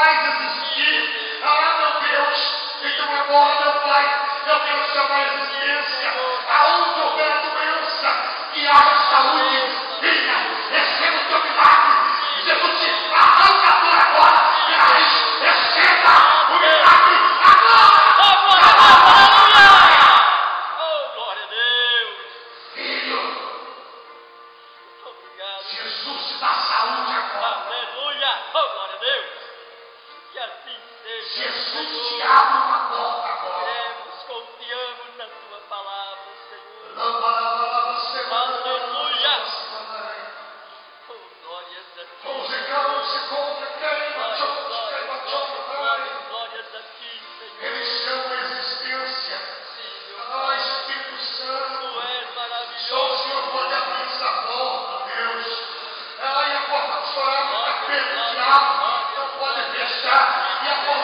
mais existir. Ah, meu Deus, então agora, meu Pai, eu quero chamar a existência, aonde houver a doença, que haja saúde. Venha, receba o teu milagre. Jesus te arranca a dor agora, e raiz, receba o milagre agora. Oh, glória a Deus. Filho, Obrigado. Jesus te dá saúde agora. Aleluia. Oh, glória a Deus. Que assim seja. Jesus te Senhor. abre uma porta agora. Cremos, confiamos na tua palavra, Senhor. Aleluia. Oh, glórias a ti. Glórias a ti, Senhor. Ele chama a existência. Senhor. Ah, Espírito Santo. Tu és Só o maravilhoso. Senhor pode abrir essa porta, Deus. Ah, e a porta do chorar não está pelo diabo. Não pode fechar. E a porta